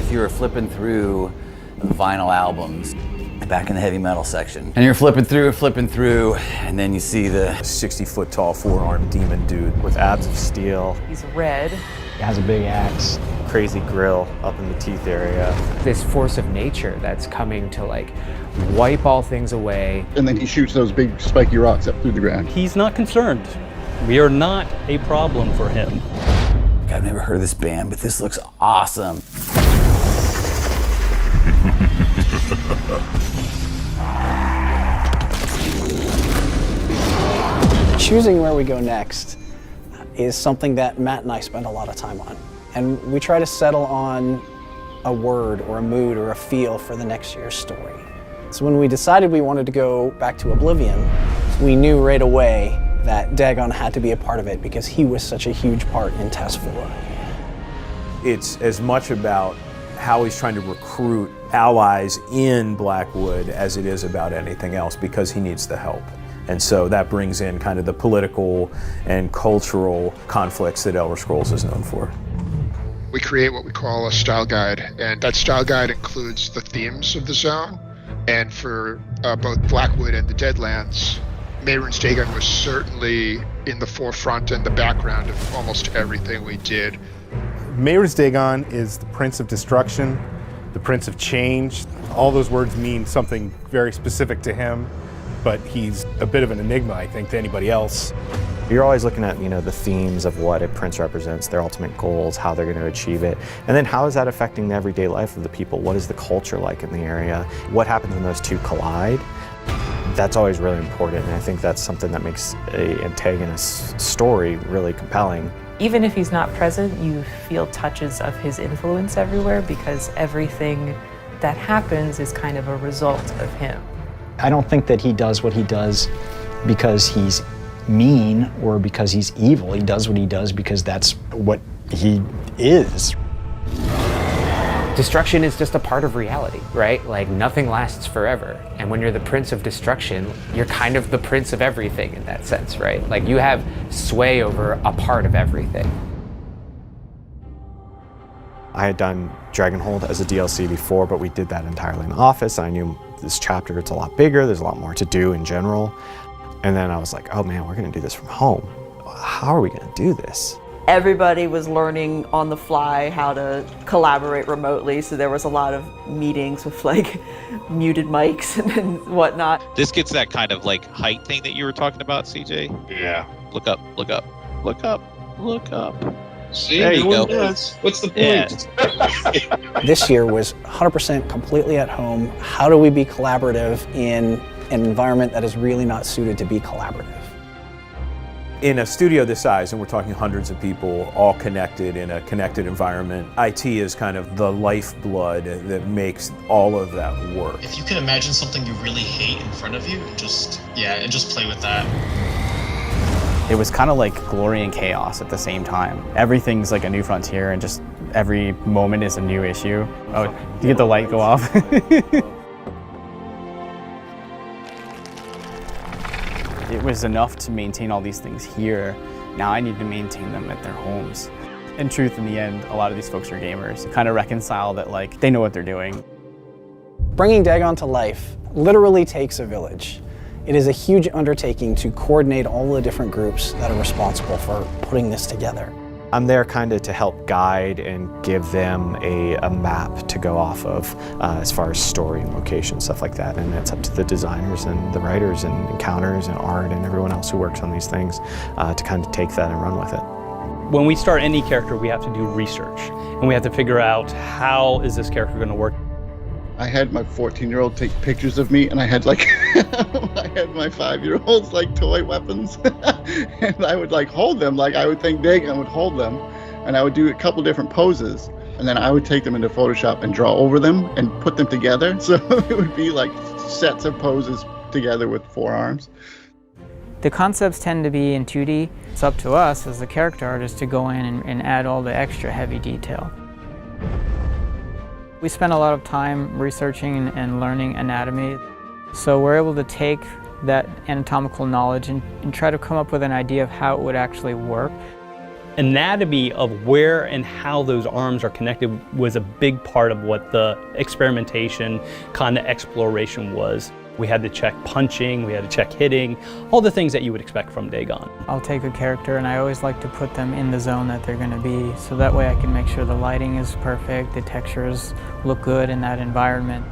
if you were flipping through vinyl albums back in the heavy metal section, and you're flipping through, and then you see the 60-foot tall four-armed demon dude with abs of steel. He's red. He has a big axe. Crazy grill up in the teeth area. This force of nature that's coming to like wipe all things away. And then he shoots those big spiky rocks up through the ground. He's not concerned. We are not a problem for him. I've never heard of this band, but this looks awesome. Choosing where we go next is something that Matt and I spend a lot of time on. And we try to settle on a word or a mood or a feel for the next year's story. So when we decided we wanted to go back to Oblivion, we knew right away that Dagon had to be a part of it because he was such a huge part in Task 4. It's as much about how he's trying to recruit allies in Blackwood as it is about anything else, because he needs the help. And so that brings in kind of the political and cultural conflicts that Elder Scrolls is known for. We create what we call a style guide, and that style guide includes the themes of the zone. And for both Blackwood and the Deadlands, Mehrunes Dagon was certainly in the forefront and the background of almost everything we did. Mehrunes Dagon is the Prince of Destruction, the Prince of Change. All those words mean something very specific to him, but he's a bit of an enigma, I think, to anybody else. You're always looking at, the themes of what a prince represents, their ultimate goals, how they're going to achieve it, and then how is that affecting the everyday life of the people? What is the culture like in the area? What happens when those two collide? That's always really important, and I think that's something that makes an antagonist story really compelling. Even if he's not present, you feel touches of his influence everywhere because everything that happens is kind of a result of him. I don't think that he does what he does because he's mean or because he's evil. He does what he does because that's what he is. Destruction is just a part of reality, right? Like nothing lasts forever. And when you're the Prince of Destruction, you're kind of the Prince of everything in that sense, right? Like you have sway over a part of everything. I had done Dragonhold as a DLC before, but we did that entirely in the office. I knew this chapter, it's a lot bigger, there's a lot more to do in general. And then I was like, oh man, we're gonna do this from home. How are we gonna do this? Everybody was learning on the fly how to collaborate remotely, so there was a lot of meetings with like muted mics and whatnot. This gets that kind of like height thing that you were talking about, CJ. Yeah. Look up, look up, look up, look up. See, there you no one go. does. What's the point? Yeah. This year was 100% completely at home. How do we be collaborative in an environment that is really not suited to be collaborative? In a studio this size, and we're talking hundreds of people all connected in a connected environment, IT is kind of the lifeblood that makes all of that work. If you can imagine something you really hate in front of you, and just play with that. It was kind of like glory and chaos at the same time. Everything's like a new frontier, and just every moment is a new issue. Oh, you get the light go off. It was enough to maintain all these things here. Now I need to maintain them at their homes. In truth, in the end, a lot of these folks are gamers. Kind of reconcile that like they know what they're doing. Bringing Dagon to life literally takes a village. It is a huge undertaking to coordinate all the different groups that are responsible for putting this together. I'm there kind of to help guide and give them a map to go off of as far as story and location, stuff like that. And it's up to the designers and the writers and encounters and art and everyone else who works on these things to kind of take that and run with it. When we start any character, we have to do research. And we have to figure out how is this character going to work. I had my 14-year-old take pictures of me, and I had like, I had my 5-year-olds like toy weapons, and I would like hold them, like I would think Dagon would hold them, and I would do a couple different poses, and then I would take them into Photoshop and draw over them and put them together, so it would be like sets of poses together with 4 arms. The concepts tend to be in 2D. It's up to us as the character artist to go in and add all the extra heavy detail. We spend a lot of time researching and learning anatomy, so we're able to take that anatomical knowledge and try to come up with an idea of how it would actually work. anatomy of where and how those arms are connected was a big part of what the experimentation, kind of exploration was. We had to check punching, we had to check hitting, all the things that you would expect from Dagon. I'll take a character and I always like to put them in the zone that they're going to be, so that way I can make sure the lighting is perfect, the textures look good in that environment.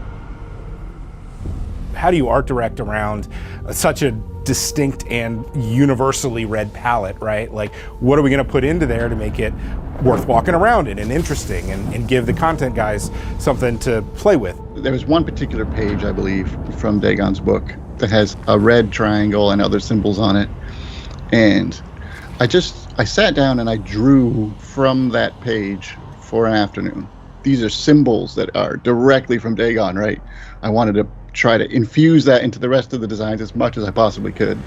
How do you art direct around such a distinct and universally read palette, right? Like, what are we going to put into there to make it worth walking around in and interesting and give the content guys something to play with? There was one particular page, I believe, from Dagon's book that has a red triangle and other symbols on it. And I sat down and I drew from that page for an afternoon. These are symbols that are directly from Dagon, right? I wanted to try to infuse that into the rest of the designs as much as I possibly could.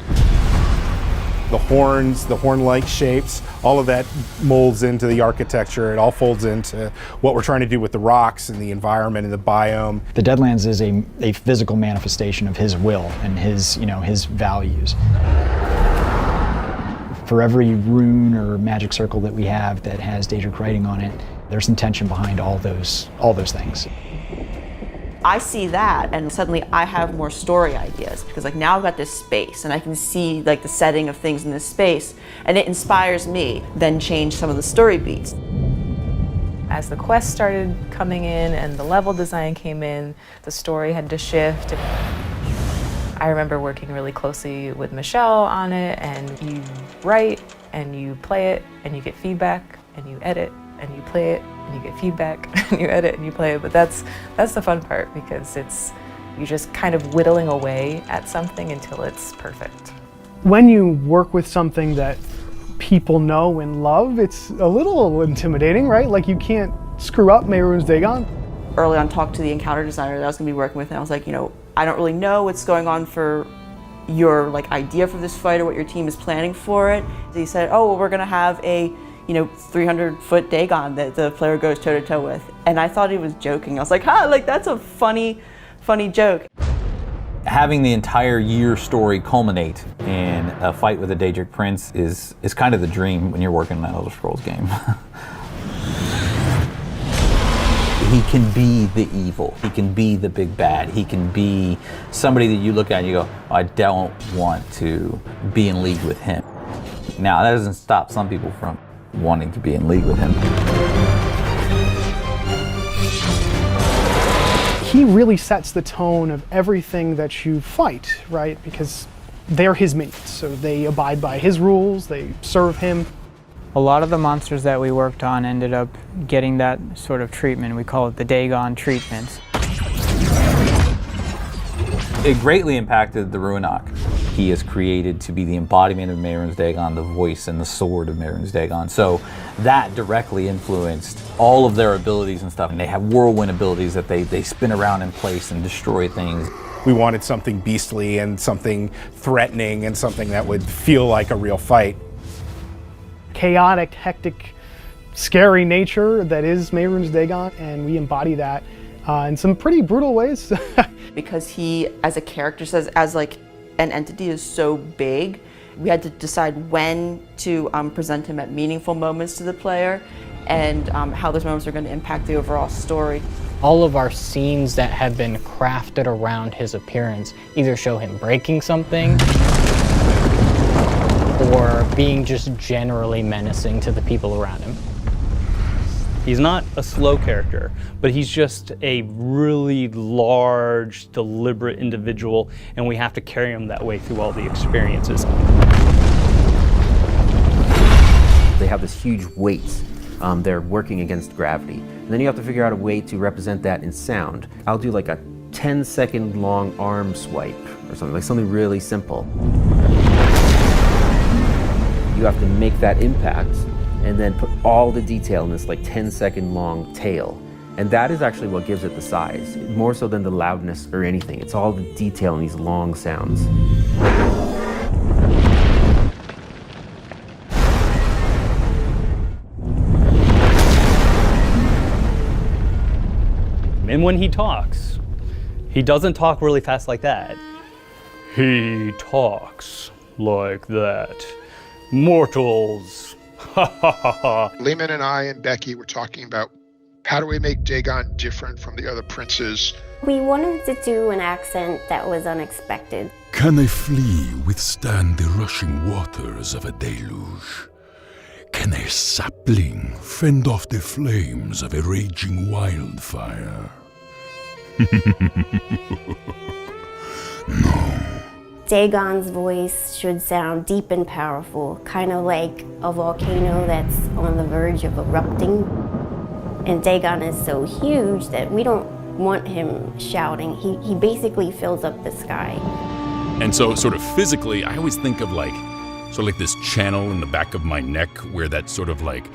The horns, the horn-like shapes, all of that molds into the architecture. It all folds into what we're trying to do with the rocks and the environment and the biome. The Deadlands is a physical manifestation of his will and his values. For every rune or magic circle that we have that has Daedric writing on it, there's intention behind all those things. I see that and suddenly I have more story ideas because like now I've got this space and I can see like the setting of things in this space and it inspires me, then change some of the story beats. As the quests started coming in and the level design came in, the story had to shift. I remember working really closely with Michelle on it, and you write and you play it and you get feedback and you edit and you play it and you get feedback and you edit and you play it. But that's the fun part because you're just kind of whittling away at something until it's perfect. When you work with something that people know and love, it's a little intimidating, right? Like you can't screw up Mehrunes Dagon. Early on, talked to the encounter designer that I was going to be working with, and I was like, I don't really know what's going on for your idea for this fight or what your team is planning for it. He said, oh, well, we're going to have a 300-foot Dagon that the player goes toe-to-toe with. And I thought he was joking. I was like, that's a funny joke. Having the entire year story culminate in a fight with a Daedric prince is kind of the dream when you're working on an Elder Scrolls game. He can be the evil. He can be the big bad. He can be somebody that you look at and you go, I don't want to be in league with him. Now, that doesn't stop some people from wanting to be in league with him. He really sets the tone of everything that you fight, right? Because they're his minions, so they abide by his rules, they serve him. A lot of the monsters that we worked on ended up getting that sort of treatment. We call it the Dagon treatment. It greatly impacted the Ruinok. He is created to be the embodiment of Mehrunes Dagon, the voice and the sword of Mehrunes Dagon. So that directly influenced all of their abilities and stuff. And they have whirlwind abilities that they spin around in place and destroy things. We wanted something beastly and something threatening and something that would feel like a real fight. Chaotic, hectic, scary nature that is Mehrunes Dagon, and we embody that in some pretty brutal ways. Because he, as a character, as an entity is so big, we had to decide when to present him at meaningful moments to the player and how those moments are going to impact the overall story. All of our scenes that have been crafted around his appearance either show him breaking something or being just generally menacing to the people around him. He's not a slow character, but he's just a really large, deliberate individual, and we have to carry him that way through all the experiences. They have this huge weight. They're working against gravity. And then you have to figure out a way to represent that in sound. I'll do like a 10-second long arm swipe or something really simple. You have to make that impact and then put all the detail in this 10-second long tail. And that is actually what gives it the size, more so than the loudness or anything. It's all the detail in these long sounds. And when he talks, he doesn't talk really fast like that. He talks like that. Mortals, Lehman and I and Becky were talking about how do we make Dagon different from the other princes. We wanted to do an accent that was unexpected. Can a flea withstand the rushing waters of a deluge? Can a sapling fend off the flames of a raging wildfire? Dagon's voice should sound deep and powerful, kind of like a volcano that's on the verge of erupting. And Dagon is so huge that we don't want him shouting. He basically fills up the sky. And so sort of physically, I always think of like, sort of like this channel in the back of my neck where that sort of like,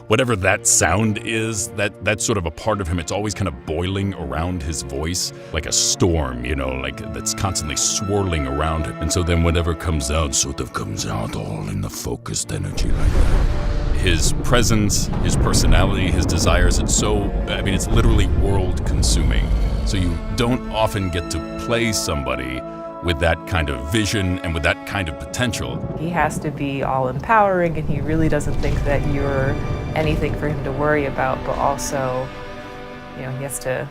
whatever that sound is, that's sort of a part of him. It's always kind of boiling around his voice, like a storm, you know, like that's constantly swirling around it. And so then whatever comes out sort of comes out all in the focused energy like that. His presence, his personality, his desires, it's literally world consuming. So you don't often get to play somebody with that kind of vision and with that kind of potential. He has to be all empowering, and he really doesn't think that you're anything for him to worry about, but also, you know, he has to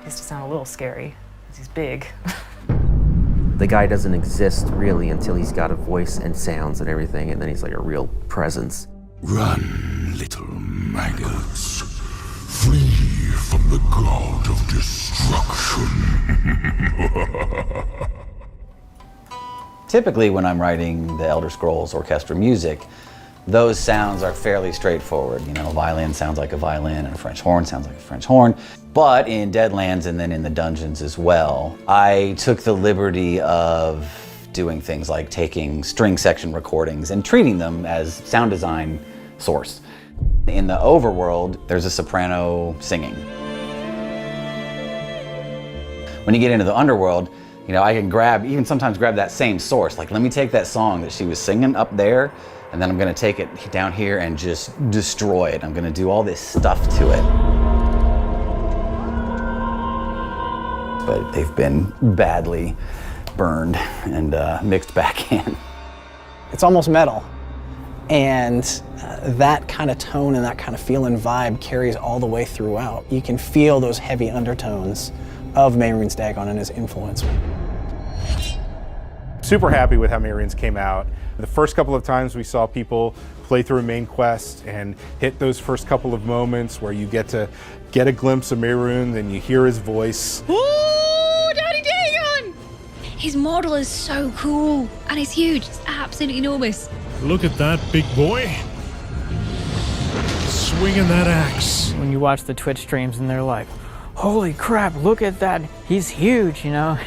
sound a little scary because he's big. The guy doesn't exist really until he's got a voice and sounds and everything, and then he's like a real presence. Run, little maggots. Flee from the god of destruction. Typically, when I'm writing the Elder Scrolls orchestra music, those sounds are fairly straightforward. You know, a violin sounds like a violin, and a French horn sounds like a French horn. But in Deadlands and then in the dungeons as well, I took the liberty of doing things like taking string section recordings and treating them as sound design source. In the overworld, there's a soprano singing. When you get into the underworld, you know, I can sometimes grab that same source. Like, let me take that song that she was singing up there, and then I'm gonna take it down here and just destroy it. I'm gonna do all this stuff to it. But they've been badly burned and mixed back in. It's almost metal. And that kind of tone and that kind of feel and vibe carries all the way throughout. You can feel those heavy undertones of Mehrunes Dagon and his influence. Super happy with how Mehrunes came out. The first couple of times we saw people play through a main quest and hit those first couple of moments where you get to get a glimpse of Mehrunes and you hear his voice. Ooh, Daddy Dagon! His model is so cool and it's huge. It's absolutely enormous. Look at that big boy. Swinging that axe. When you watch the Twitch streams and they're like, holy crap, look at that, he's huge, you know?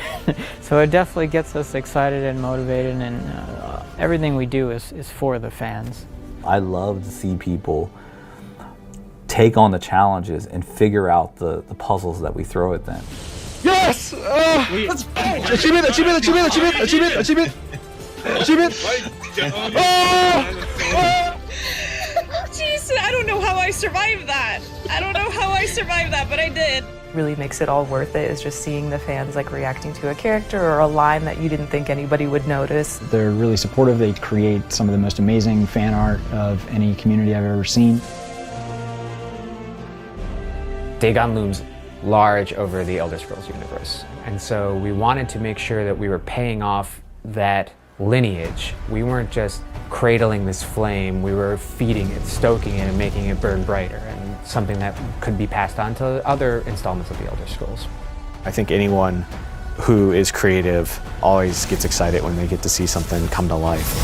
So it definitely gets us excited and motivated, and everything we do is for the fans. I love to see people take on the challenges and figure out the puzzles that we throw at them. Yes! Achievement! Jeez, I don't know how I survived that. But I did. Really makes it all worth it is just seeing the fans like reacting to a character or a line that you didn't think anybody would notice. They're really supportive. They create some of the most amazing fan art of any community I've ever seen. Dagon looms large over the Elder Scrolls universe. And so we wanted to make sure that we were paying off that lineage. We weren't just cradling this flame, we were feeding it, stoking it, and making it burn brighter, and something that could be passed on to other installments of the Elder Scrolls. I think anyone who is creative always gets excited when they get to see something come to life.